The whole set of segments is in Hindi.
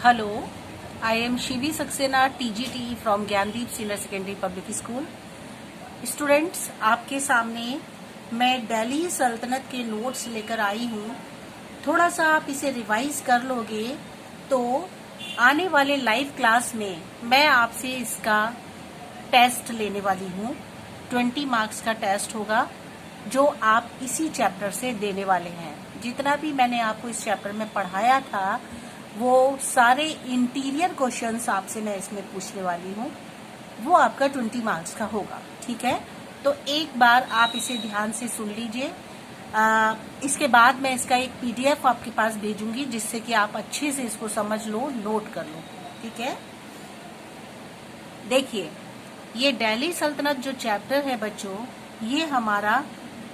Hello, I am Shivi Saxena, TGT from Gyandeep senior secondary public school. Students, आपके सामने मैं दिल्ली सल्तनत के नोट्स लेकर आई हूँ। थोड़ा सा आप इसे रिवाइज कर लोगे तो आने वाले लाइव क्लास में मैं आपसे इसका टेस्ट लेने वाली हूँ। 20 मार्क्स का टेस्ट होगा जो आप इसी चैप्टर से देने वाले हैं। जितना भी मैंने आपको इस चैप्टर में पढ़ाया था वो सारे इंटीरियर क्वेश्चंस आपसे मैं इसमें पूछने वाली हूँ। वो आपका 20 मार्क्स का होगा, ठीक है। तो एक बार आप इसे ध्यान से सुन लीजिए। इसके बाद मैं इसका एक PDF आपके पास भेजूंगी जिससे कि आप अच्छे से इसको समझ लो, नोट कर लो, ठीक है। देखिए, ये दिल्ली सल्तनत जो चैप्टर है बच्चों, ये हमारा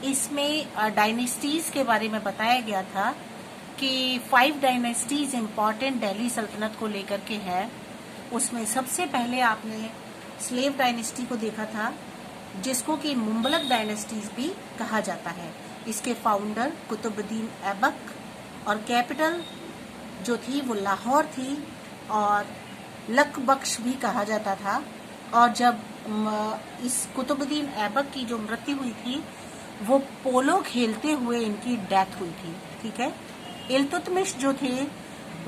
इसमें डायनेस्टीज के बारे में बताया गया था कि 5 डायनेस्टीज इम्पॉर्टेंट दिल्ली सल्तनत को लेकर के है। उसमें सबसे पहले आपने स्लेव डायनेस्टी को देखा था जिसको कि मुगलक डायनेस्टीज भी कहा जाता है। इसके फाउंडर कुतुबुद्दीन ऐबक और कैपिटल जो थी वो लाहौर थी और लकबख्श भी कहा जाता था। और जब इस कुतुबुद्दीन ऐबक की जो मृत्यु हुई थी वो पोलो खेलते हुए इनकी डेथ हुई थी, ठीक है। इल्तुतमिश जो थे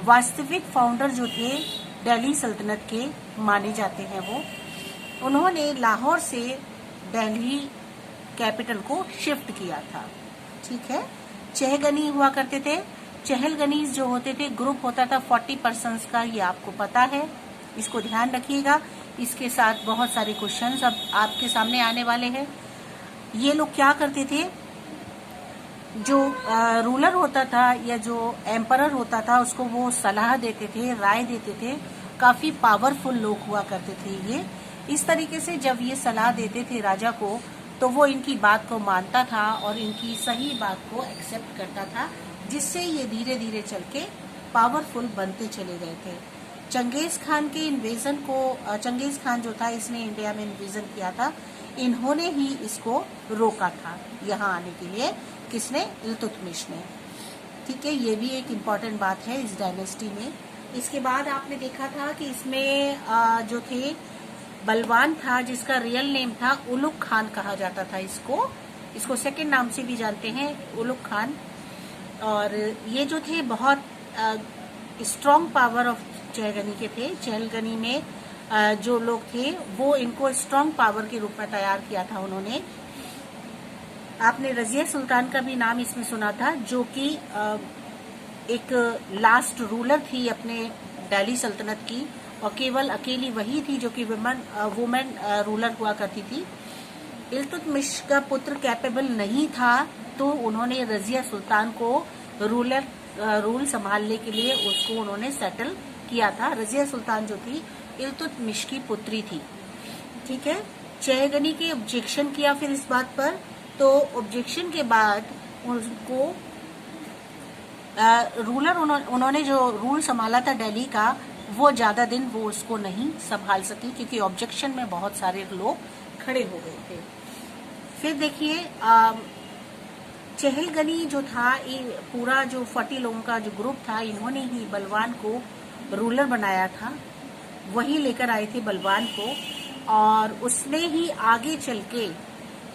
वास्तविक फाउंडर जो थे दिल्ली सल्तनत के माने जाते हैं। वो उन्होंने लाहौर से दिल्ली कैपिटल को शिफ्ट किया था, ठीक है। चहगनी हुआ करते थे। चहलगनीज जो होते थे ग्रुप होता था 40 पर्सन्स का, ये आपको पता है, इसको ध्यान रखिएगा। इसके साथ बहुत सारे क्वेश्चंस अब आपके सामने आने वाले हैं। ये लोग क्या करते थे, जो रूलर होता था या जो एम्परर होता था उसको वो सलाह देते थे, राय देते थे। काफी पावरफुल लोग हुआ करते थे ये। इस तरीके से जब ये सलाह देते थे राजा को तो वो इनकी बात को मानता था और इनकी सही बात को एक्सेप्ट करता था, जिससे ये धीरे धीरे चल के पावरफुल बनते चले गए थे। चंगेज खान के इन्वेजन को, चंगेज खान जो था इसने इंडिया में इन्वेजन किया था, इन्होंने ही इसको रोका था यहाँ आने के लिए। किसने? इल्तुतमिश ने, ठीक है। ये भी एक इम्पॉर्टेंट बात है इस डायनेस्टी में। इसके बाद आपने देखा था कि इसमें जो थे बलवान था जिसका रियल नेम था उलुग खान कहा जाता था। इसको सेकंड नाम से भी जानते हैं, उलुग खान। और ये जो थे बहुत स्ट्रॉन्ग पावर ऑफ चहलगनी के थे। चहलगनी में जो लोग थे वो इनको स्ट्रॉन्ग पावर के रूप में तैयार किया था उन्होंने। आपने रजिया सुल्तान का भी नाम इसमें सुना था जो कि एक लास्ट रूलर थी अपने दिल्ली सल्तनत की और केवल अकेली वही थी जो कि वुमेन रूलर हुआ करती थी। इल्तुतमिश का पुत्र कैपेबल नहीं था तो उन्होंने रजिया सुल्तान को रूल संभालने के लिए उसको उन्होंने सेटल किया था। रजिया सुल्तान जो थी इल्तुतमिश की पुत्री थी, ठीक है। चहगनी के ऑब्जेक्शन किया फिर इस बात पर, तो ऑब्जेक्शन के बाद उनको रूलर उन्होंने जो रूल संभाला था दिल्ली का वो ज्यादा दिन वो उसको नहीं संभाल सकी क्योंकि ऑब्जेक्शन में बहुत सारे लोग खड़े हो गए थे। फिर देखिए चहलगनी जो था ये पूरा जो 40 लोगों का जो ग्रुप था, इन्होंने ही बलवान को रूलर बनाया था। वही लेकर आए थे बलवान को और उसने ही आगे चल के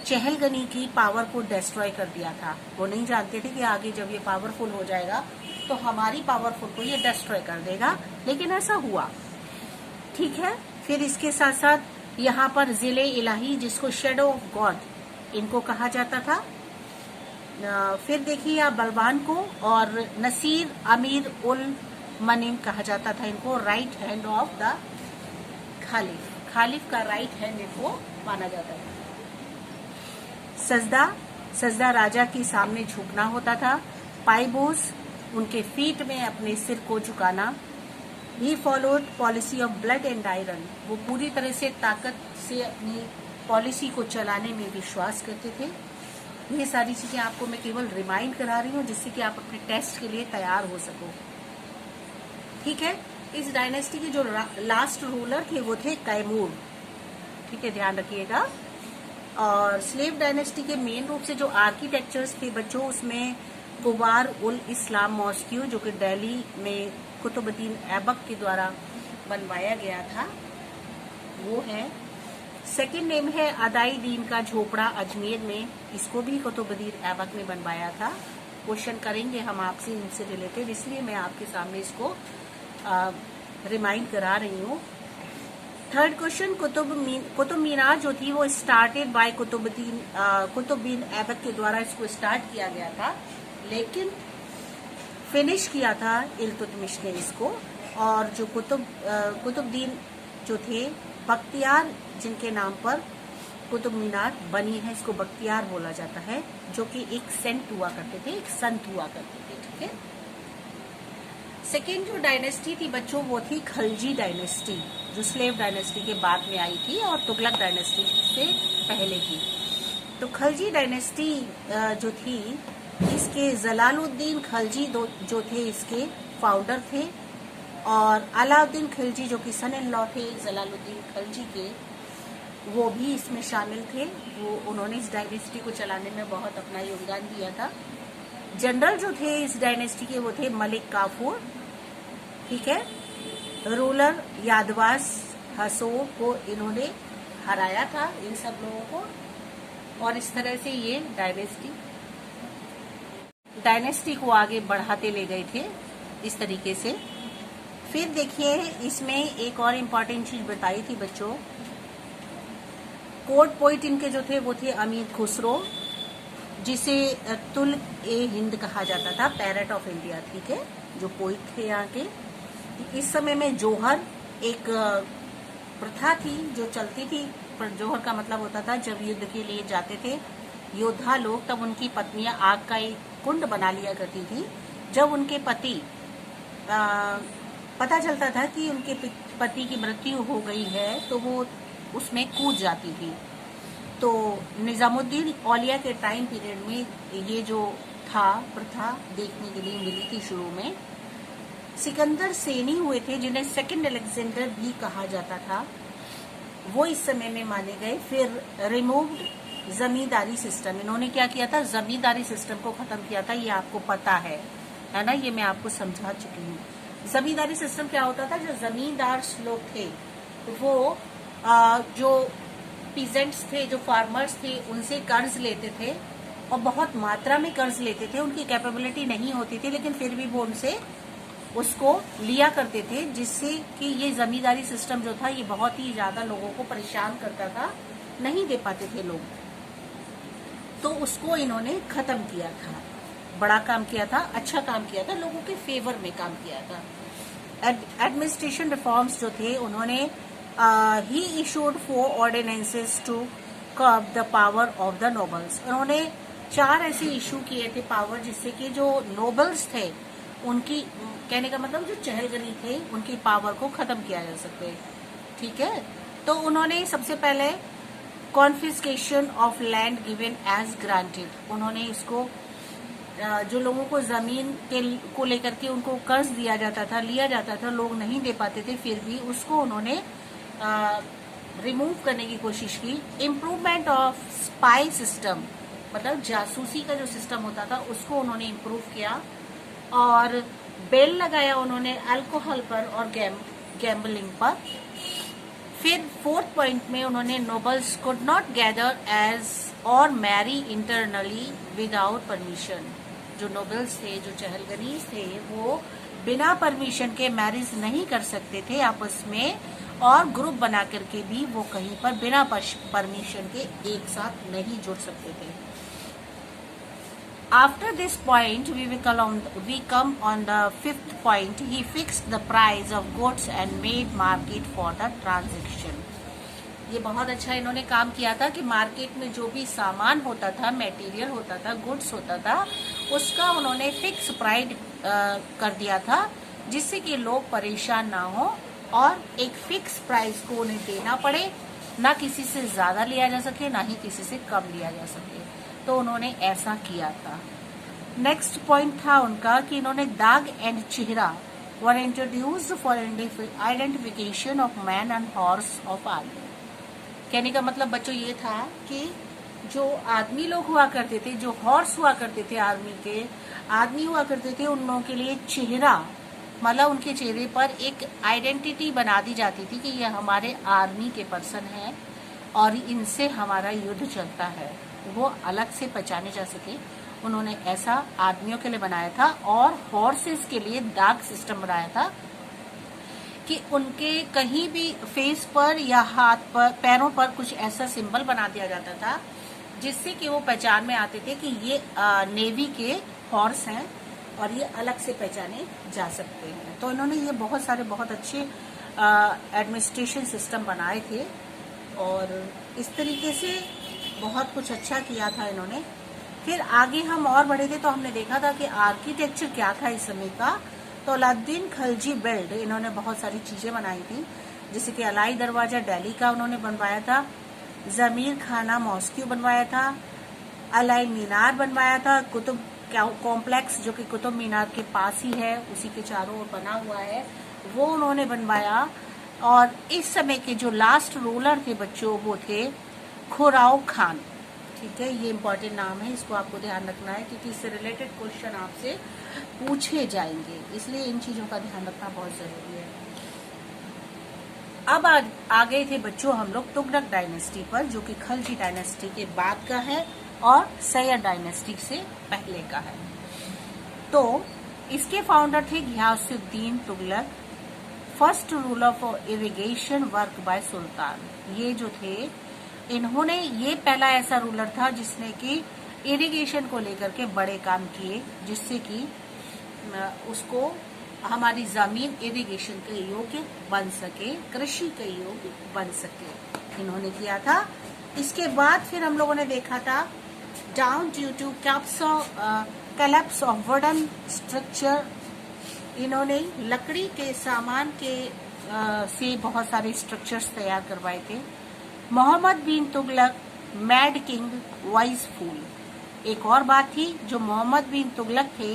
चहलगनी की पावर को डिस्ट्रॉय कर दिया था। वो नहीं जानते थे कि आगे जब ये पावरफुल हो जाएगा तो हमारी पावरफुल को ये डिस्ट्रॉय कर देगा, लेकिन ऐसा हुआ, ठीक है। फिर इसके साथ साथ यहाँ पर जिले इलाही जिसको शेडो ऑफ गॉड इनको कहा जाता था। फिर देखिए आप बलवान को और नसीर अमीर उल मनीम कहा जाता था इनको, राइट हैंड ऑफ द खालिफ का राइट हैंड इनको माना जाता था। सजदा राजा के सामने झुकना होता था। पाइबोस उनके फीट में अपने सिर को झुकाना। He followed policy of blood and iron, वो पूरी तरह से ताकत से अपनी पॉलिसी को चलाने में विश्वास करते थे। ये सारी चीजें आपको मैं केवल रिमाइंड करा रही हूँ जिससे कि आप अपने टेस्ट के लिए तैयार हो सको, ठीक है। इस डायनेस्टी के जो लास्ट रूलर थे वो थे कैमूर, ठीक है, ध्यान रखिएगा। और स्लेव डायनेस्टी के मेन रूप से जो आर्किटेक्चर्स थे बच्चों, उसमें कुबार उल इस्लाम मॉस्क्यू जो कि दिल्ली में कुतुबुद्दीन ऐबक के द्वारा बनवाया गया था, वो है। सेकंड नेम है अदाई दीन का झोपड़ा अजमेर में, इसको भी कुतुबुद्दीन ऐबक ने बनवाया था। क्वेश्चन करेंगे हम आपसे इनसे रिलेटेड, इसलिए मैं आपके सामने इसको रिमाइंड करा रही हूँ। थर्ड क्वेश्चन, कुतुब मीनार जो थी वो स्टार्टेड बाय कुतुबुद्दीन ऐबक के द्वारा इसको स्टार्ट किया गया था, लेकिन फिनिश किया था इल्तुतमिश ने इसको। और जो कुतुबुद्दीन जो थे बख्तियार, जिनके नाम पर कुतुब मीनार बनी है, इसको बख्तियार बोला जाता है, जो कि एक सेंट हुआ करते थे, एक संत हुआ करते थे। ठीक है। सेकेंड जो डायनेस्टी थी बच्चों वो थी खलजी डायनेस्टी, जो स्लेव डायनेस्टी के बाद में आई थी और तुगलक डायनेस्टी से पहले की। तो खलजी डायनेस्टी जो थी, इसके जलालुद्दीन खलजी जो थे इसके फाउंडर थे, और अलाउद्दीन खिलजी जो कि सन इन लॉ थे जलालुद्दीन खलजी के, वो भी इसमें शामिल थे। उन्होंने इस डायनेस्टी को चलाने में बहुत अपना योगदान दिया था। जनरल जो थे इस डायनेस्टी के वो थे मलिक काफूर। ठीक है। रूलर यादवास हसो को इन्होंने हराया था, इन सब लोगों को, और इस तरह से ये डायनेस्टी को आगे बढ़ाते ले गए थे इस तरीके से। फिर देखिए इसमें एक और इम्पॉर्टेंट चीज बताई थी बच्चों, कोर्ट पोइट इनके जो थे वो थे अमीर खुसरो, जिसे तुल ए हिंद कहा जाता था, पैरट ऑफ इंडिया। ठीक है, जो पोइट थे यहाँ के। इस समय में जोहर एक प्रथा थी जो चलती थी, पर जोहर का मतलब होता था जब युद्ध के लिए जाते थे योद्धा लोग, तब उनकी पत्नियां आग का एक कुंड बना लिया करती थी। जब उनके पति पता चलता था कि उनके पति की मृत्यु हो गई है तो वो उसमें कूद जाती थी। तो निजामुद्दीन औलिया के टाइम पीरियड में ये जो था प्रथा देखने के लिए मिली थी शुरू में। सिकंदर सेनी हुए थे, जिन्हें सेकंड अलेक्जेंडर भी कहा जाता था, वो इस समय में माने गए। फिर रिमूव्ड जमींदारी सिस्टम, इन्होंने क्या किया था, जमींदारी सिस्टम को खत्म किया था। ये आपको पता है ना, ये मैं आपको समझा चुकी हूँ। जमींदारी सिस्टम क्या होता था, जो जमींदार लोग थे वो जो पीजेंट्स थे, जो फार्मर्स थे, उनसे कर्ज लेते थे और बहुत मात्रा में कर्ज लेते थे। उनकी कैपेबिलिटी नहीं होती थी, लेकिन फिर भी वो उनसे उसको लिया करते थे, जिससे कि ये जमींदारी सिस्टम जो था ये बहुत ही ज्यादा लोगों को परेशान करता था, नहीं दे पाते थे लोग। तो उसको इन्होंने खत्म किया था, बड़ा काम किया था, अच्छा काम किया था, लोगों के फेवर में काम किया था। एडमिनिस्ट्रेशन रिफॉर्म्स जो थे, उन्होंने he issued 4 ordinances to curb the power of the nobles. उन्होंने 4 ऐसे इशू किए थे पावर, जिससे कि जो नोबल्स थे उनकी, कहने का मतलब जो चहलगनी थे, उनकी पावर को खत्म किया जा सके। ठीक है। तो उन्होंने सबसे पहले confiscation of land given as granted, उन्होंने इसको जो लोगों को जमीन को लेकर के उनको कर्ज दिया जाता था, लिया जाता था, लोग नहीं दे पाते थे, फिर भी उसको उन्होंने रिमूव करने की कोशिश की। इम्प्रूवमेंट ऑफ स्पाई सिस्टम, मतलब जासूसी का जो सिस्टम होता था उसको उन्होंने इम्प्रूव किया। और बेल लगाया उन्होंने अल्कोहल पर और गैम्बलिंग पर। फिर 4th पॉइंट में उन्होंने nobles could not gather as और मैरी इंटरनली विदाउट परमिशन। जो नोबल्स थे, जो चहलगनीज थे, वो बिना परमिशन के मैरिज नहीं कर सकते थे आपस में, और ग्रुप बना करके भी वो कहीं पर बिना परमिशन के एक साथ नहीं जुड़ सकते थे। After this point, we come on the 5th point. He fixed the price of goods and made market for the transaction. ये बहुत अच्छा इन्होंने काम किया था कि मार्केट में जो भी सामान होता था, मटेरियल होता था, गुड्स होता था, उसका उन्होंने फिक्स प्राइस कर दिया था, जिससे कि लोग परेशान ना हो और एक फिक्स प्राइस को उन्हें देना पड़े, ना किसी से ज्यादा लिया जा सके, ना ही किसी से कम लिया जा सके। तो उन्होंने ऐसा किया था। नेक्स्ट पॉइंट था उनका कि इन्होंने दाग एंड चेहरा were introduced for identification of man and horse of army. कहने का मतलब बच्चों ये था कि जो आदमी लोग हुआ करते थे, जो हॉर्स हुआ करते थे, आर्मी के आदमी हुआ करते थे, उन लोगों के लिए चेहरा, मतलब उनके चेहरे पर एक आइडेंटिटी बना दी जाती थी कि ये हमारे आर्मी के पर्सन हैं और इनसे हमारा युद्ध चलता है, वो अलग से पहचाने जा सके। उन्होंने ऐसा आदमियों के लिए बनाया था और हॉर्सेस के लिए डार्क सिस्टम बनाया था कि उनके कहीं भी फेस पर या हाथ पर, पैरों पर कुछ ऐसा सिंबल बना दिया जाता था जिससे कि वो पहचान में आते थे कि ये नेवी के हॉर्स हैं और ये अलग से पहचाने जा सकते हैं। तो इन्होंने ये बहुत सारे बहुत अच्छे एडमिनिस्ट्रेशन सिस्टम बनाए थे और इस तरीके से बहुत कुछ अच्छा किया था इन्होंने। फिर आगे हम और बढ़े थे तो हमने देखा था कि आर्किटेक्चर क्या था इस समय का। तो अलाउद्दीन खिलजी बिल्ड, इन्होंने बहुत सारी चीजें बनाई थी, जैसे कि अलाई दरवाजा दिल्ली का उन्होंने बनवाया था, जमीर खाना मॉस्को बनवाया था, अलाई मीनार बनवाया था, कुतुब कॉम्प्लेक्स जो कि कुतुब मीनार के पास ही है, उसी के चारों ओर बना हुआ है, वो उन्होंने बनवाया। और इस समय के जो लास्ट रूलर थे बच्चों, वो थे खुराओ खान। ठीक है, ये इंपॉर्टेंट नाम है, इसको आपको ध्यान रखना है क्योंकि इससे रिलेटेड क्वेश्चन आपसे पूछे जाएंगे, इसलिए इन चीजों का ध्यान रखना बहुत जरूरी है। अब आ गए थे बच्चों हम लोग तुगलक डायनेस्टी पर, जो कि खिलजी डायनेस्टी के बाद का है और सैयद डायनेस्टी से पहले का है। तो इसके फाउंडर थे Ghiyasuddin Tughlaq, first ruler for irrigation work by sultan. ये जो थे, इन्होंने, ये पहला ऐसा रूलर था जिसने कि इरिगेशन को लेकर के बड़े काम किए, जिससे कि उसको हमारी जमीन इरिगेशन के योग्य बन सके, कृषि के योग्य बन सके, इन्होंने किया था। इसके बाद फिर हम लोगों ने देखा था down due to collapse of wooden structure, इन्होंने लकड़ी के सामान के से बहुत सारे स्ट्रक्चर्स तैयार करवाए थे। मोहम्मद बिन तुगलक मैड किंग वाइज फूल, एक और बात थी, जो मोहम्मद बिन तुगलक थे,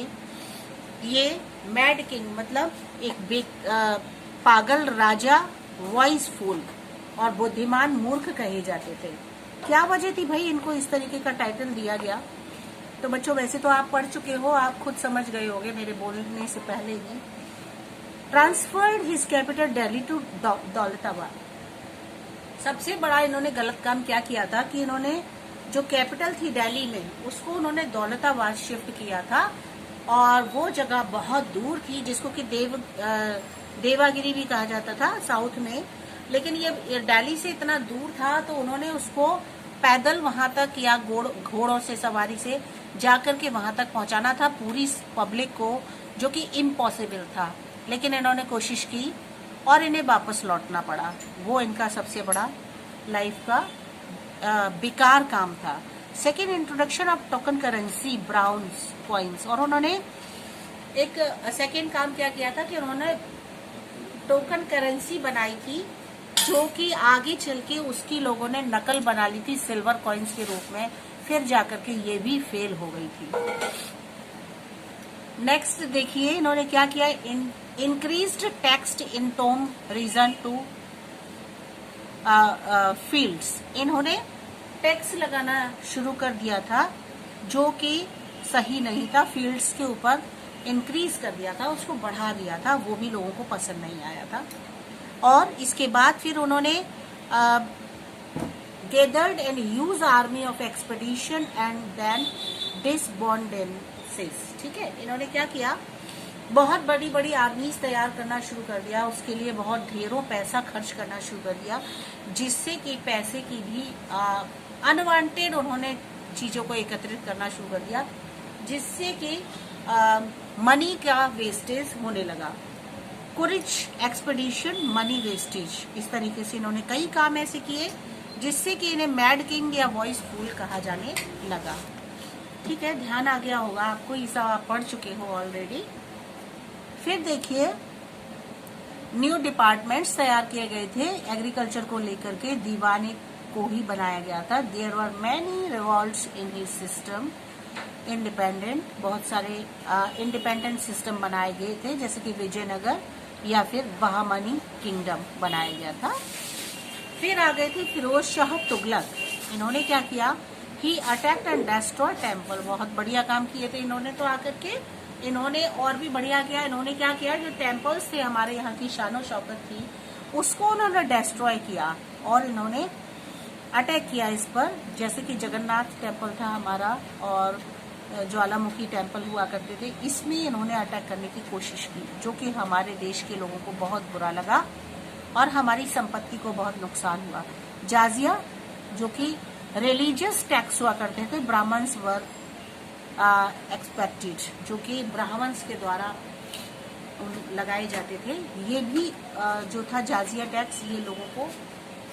ये मैड किंग मतलब एक पागल राजा, वाइज फूल और बुद्धिमान मूर्ख कहे जाते थे। क्या वजह थी भाई इनको इस तरीके का टाइटल दिया गया? तो बच्चों वैसे तो आप पढ़ चुके हो, आप खुद समझ गए होंगे मेरे बोलने से पहले ही। Transferred his capital Delhi to Daulatabad, सबसे बड़ा इन्होंने गलत काम क्या किया था कि इन्होंने जो कैपिटल थी दिल्ली में, उसको उन्होंने दौलताबाद शिफ्ट किया था और वो जगह बहुत दूर थी, जिसको कि देवागिरी भी कहा जाता था साउथ में। लेकिन ये दिल्ली से इतना दूर था तो उन्होंने उसको पैदल वहां तक या घोड़ों से सवारी से जाकर के वहां तक पहुंचाना था पूरी पब्लिक को, जो कि इम्पॉसिबल था। लेकिन इन्होंने कोशिश की और इन्हें वापस लौटना पड़ा। वो इनका सबसे बड़ा लाइफ का बेकार काम था। Second, introduction of token currency bronze coins, और उन्होंने एक सेकेंड काम क्या किया था कि उन्होंने टोकन करेंसी बनाई थी, जो कि आगे चल के उसकी लोगों ने नकल बना ली थी सिल्वर कॉइन्स के रूप में, फिर जाकर के ये भी फेल हो गई थी। नेक्स्ट देखिए इन्होंने क्या किया, इंक्रीज्ड टैक्स इन टोम रीजन टू फील्ड्स, इन्होंने टैक्स लगाना शुरू कर दिया था जो कि सही नहीं था, फील्ड्स के ऊपर इंक्रीज कर दिया था, उसको बढ़ा दिया था, वो भी लोगों को पसंद नहीं आया था। और इसके बाद फिर उन्होंने gathered and used army of expedition and then disbanded, ठीक है, इन्होंने क्या किया, बहुत बड़ी बड़ी आर्मीज तैयार करना शुरू कर दिया, उसके लिए बहुत ढेरों पैसा खर्च करना शुरू कर दिया, जिससे कि पैसे की भी अनवांटेड उन्होंने चीजों को एकत्रित करना शुरू कर दिया, जिससे कि मनी का वेस्टेज होने लगा। कुरिच एक्सपेडिशन मनी वेस्टेज, इस तरीके से इन्होंने कई काम ऐसे किए जिससे कि इन्हें मैड किंग या वॉइस फूल कहा जाने लगा। ठीक है, ध्यान आ गया होगा आपको, ये सब आप पढ़ चुके हो ऑलरेडी। फिर देखिए न्यू डिपार्टमेंट्स तैयार किए गए थे एग्रीकल्चर को लेकर के, दीवानी को ही बनाया गया था। There were many revolts in his system, independent, बहुत सारे इंडिपेंडेंट सिस्टम बनाए गए थे, जैसे कि विजयनगर या फिर बहामनी किंगडम बनाया गया था। फिर आ गए थे फिरोज शाह तुगलक, इन्होंने क्या किया, ही अटैक्ड एंड डेस्ट्रॉय टेम्पल। बहुत बढ़िया काम किए थे इन्होंने तो आकर के। इन्होंने और भी बढ़िया किया, इन्होंने क्या किया, जो टेम्पल्स थे हमारे यहाँ की शानो शौकत थी उसको उन्होंने डिस्ट्रॉय किया और इन्होंने अटैक किया इस पर। जैसे कि जगन्नाथ टेम्पल था हमारा और ज्वालामुखी टेम्पल हुआ करते थे, इसमें इन्होंने अटैक करने की कोशिश की, जो कि हमारे देश के लोगों को बहुत बुरा लगा और हमारी संपत्ति को बहुत नुकसान हुआ। जाजिया जो कि रिलीजियस टैक्स हुआ करते थे, ब्राह्मण्स वर एक्सपेक्टेड, जो कि ब्राह्मण्स के द्वारा लगाए जाते थे, ये भी जो था जाजिया टैक्स, ये लोगों को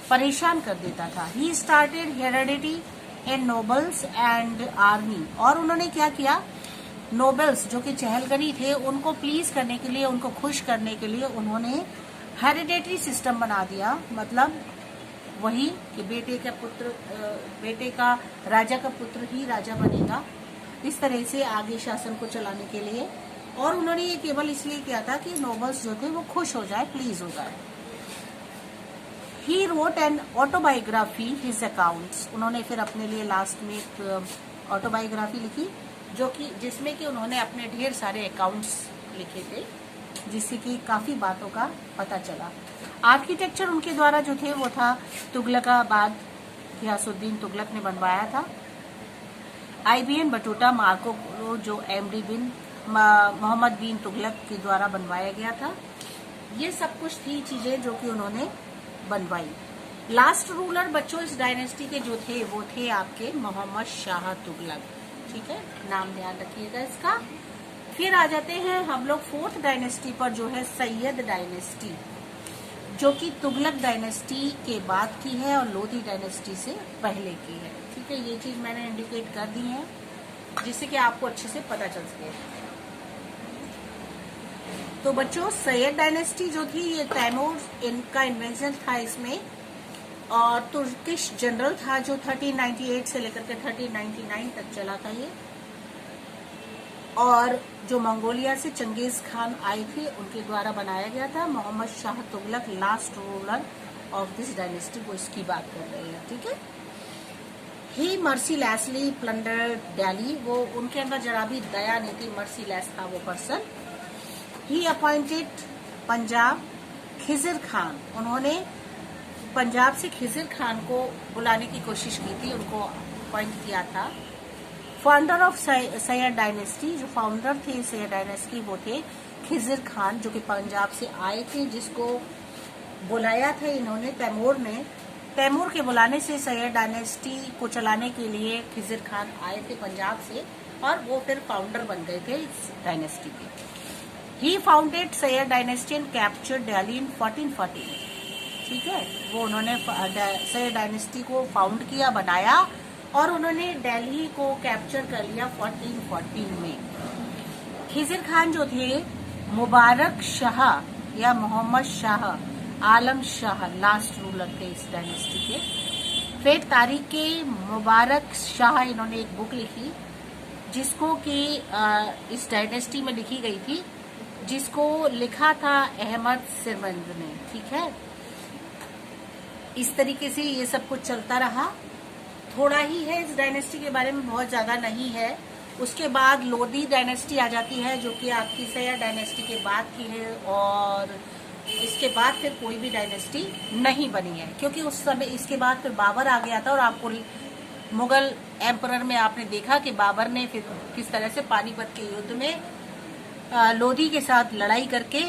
परेशान कर देता था। He started heredity in nobles and army, और उन्होंने क्या किया, नोबल्स जो कि चहलगनी थे उनको प्लीज करने के लिए, उनको खुश करने के लिए उन्होंने हेरिडेटरी सिस्टम बना दिया। मतलब वही कि बेटे का राजा का पुत्र ही राजा बनेगा, इस तरह से आगे शासन को चलाने के लिए। और उन्होंने ये केवल इसलिए किया था कि नोबल्स जो थे वो खुश हो जाए, प्लीज हो जाए। He wrote an autobiography his accounts, उन्होंने फिर अपने लिए लास्ट में एक ऑटोबायोग्राफी लिखी, जो कि जिसमें कि उन्होंने अपने ढेर सारे अकाउंट्स लिखे थे, जिससे कि काफी बातों का पता चला। आर्किटेक्चर उनके द्वारा जो थे वो था तुगलकाबाद, गियासुद्दीन तुगलक ने बनवाया था। IBN बटूटा मार्को जो MD बिन मोहम्मद बिन तुगलक के द्वारा बनवाया गया था। ये सब कुछ थी चीजें जो कि उन्होंने बनवाई। लास्ट रूलर बच्चों इस डायनेस्टी के जो थे वो थे आपके मोहम्मद शाह तुगलक, ठीक है, नाम ध्यान रखिएगा इसका। फिर आ जाते हैं हम लोग फोर्थ डायनेस्टी पर, जो है सैयद डायनेस्टी, जो कि तुगलक डायनेस्टी के बाद की है और लोधी डायनेस्टी से पहले की है, ठीक है। ये चीज मैंने इंडिकेट कर दी है जिससे कि आपको अच्छे से पता चल सके। तो बच्चों सैयद डायनेस्टी जो थी ये तैमूर इनका इन्वेंशन था इसमें, और तुर्किश जनरल था जो 1398 से लेकर के 1399 तक चला था ये। और जो मंगोलिया से चंगेज खान आए थे उनके द्वारा बनाया गया था। Mohammad Shah Tughlaq last ruler of this dynasty, वो इसकी बात कर रहे हैं, ठीक है। ही मर्सीलेसली प्लंडर दिल्ली, वो उनके अंदर जरा भी दया नहीं थी, मर्सीलेस था वो पर्सन। ही अपॉइंटेड पंजाब खिजिर खान, उन्होंने पंजाब से खिजिर खान को बुलाने की कोशिश की थी, उनको अपॉइंट किया था। फाउंडर ऑफ सैयद डायनेस्टी, जो फाउंडर थे सैयद डायनेस्टी वो थे खिजिर खान, जो कि पंजाब से आए थे, जिसको बुलाया था इन्होंने तैमूर ने। तैमूर के बुलाने से सैयद डायनेस्टी को चलाने के लिए खिजिर खान आए थे पंजाब से, और वो फिर फाउंडर बन गए थे इस डायनेस्टी के। He founded Sayyid dynasty and capture Delhi in 1414, ठीक है। वो उन्होंने सैयद डायनेस्टी को फाउंड किया, बनाया, और उन्होंने दिल्ली को कैप्चर कर लिया 1414 में। खिजिर खान जो थे मुबारक शाह या मोहम्मद शाह आलम शाह लास्ट रूलर थे इस डायनेस्टी के। फिर तारीख के मुबारक शाह इन्होंने एक बुक लिखी जिसको कि इस डायनेस्टी में लिखी गई थी, जिसको लिखा था अहमद सिरमंद ने, ठीक है। इस तरीके से ये सब कुछ चलता रहा। थोड़ा ही है इस डायनेस्टी के बारे में, बहुत ज्यादा नहीं है। उसके बाद लोधी डायनेस्टी आ जाती है, जो कि आपकी सैयद डायनेस्टी के बाद की है, और इसके बाद फिर कोई भी डायनेस्टी नहीं बनी है, क्योंकि उस समय इसके बाद फिर बाबर आ गया था। और आपको मुगल एम्परर में आपने देखा कि बाबर ने फिर किस तरह से पानीपत के युद्ध में लोधी के साथ लड़ाई करके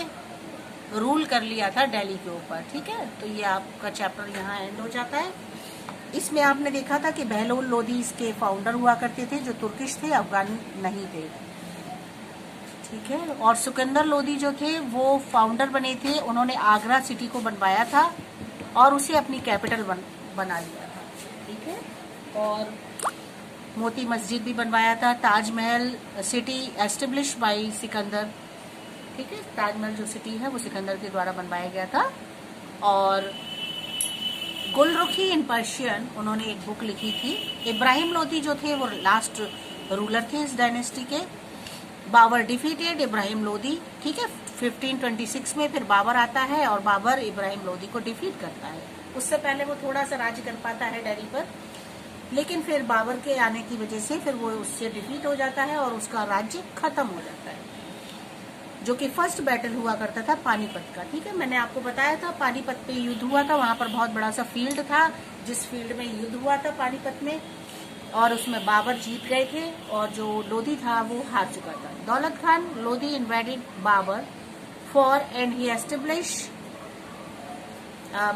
रूल कर लिया था दिल्ली के ऊपर, ठीक है। तो ये आपका चैप्टर यहाँ एंड हो जाता है। इसमें आपने देखा था कि बहलोल लोधी इसके फाउंडर हुआ करते थे, जो तुर्किश थे, अफगान नहीं थे, ठीक है। और सिकंदर लोधी जो थे वो फाउंडर बने थे, उन्होंने आगरा सिटी को बनवाया था और उसे अपनी कैपिटल बना लिया था, ठीक है। और मोती मस्जिद भी बनवाया था। Taj Mahal city establish by Sikandar, ठीक है। ताजमहल जो सिटी है वो सिकंदर के द्वारा बनवाया गया था। और गुलरुखी इन पर्शियन उन्होंने एक बुक लिखी थी। इब्राहिम लोधी जो थे वो लास्ट रूलर थे इस डायनेस्टी के। बाबर डिफीटेड इब्राहिम लोधी, ठीक है। 1526 में फिर बाबर आता है और बाबर इब्राहिम लोधी को डिफीट करता है। उससे पहले वो थोड़ा सा राज्य कर पाता है दिल्ली पर। लेकिन फिर बाबर के आने की वजह से फिर वो उससे डिफीट हो जाता है और उसका राज्य खत्म हो जाता है, जो कि फर्स्ट बैटल हुआ करता था पानीपत का। ठीक है, मैंने आपको बताया था पानीपत पे युद्ध हुआ था, वहां पर बहुत बड़ा सा फील्ड था, जिस फील्ड में युद्ध हुआ था पानीपत में, और उसमें बाबर जीत गए थे और जो लोधी था वो हार चुका था। Daulat Khan Lodhi invited Babur for and he establish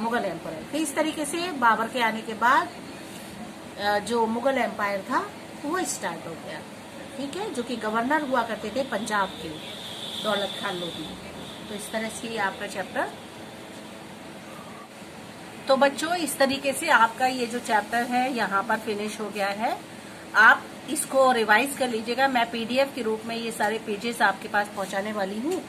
Mughal empire. तो इस तरीके से बाबर के आने के बाद जो मुगल एम्पायर था वो स्टार्ट हो गया। ठीक है, जो कि गवर्नर हुआ करते थे पंजाब के, दौलत खान लोधी। तो इस तरह से आपका चैप्टर, तो बच्चों इस तरीके से आपका ये जो चैप्टर है यहाँ पर फिनिश हो गया है। आप इसको रिवाइज कर लीजिएगा। मैं पीडीएफ के रूप में ये सारे पेजेस आपके पास पहुंचाने वाली हूँ,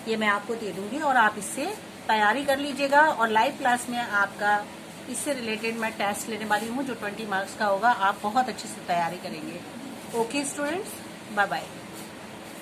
ये मैं आपको दे दूंगी और आप इससे तैयारी कर लीजिएगा। और लाइव क्लास में आपका इससे रिलेटेड मैं टेस्ट लेने वाली हूँ जो 20 मार्क्स का होगा। आप बहुत अच्छे से तैयारी करेंगे। Okay students, bye bye.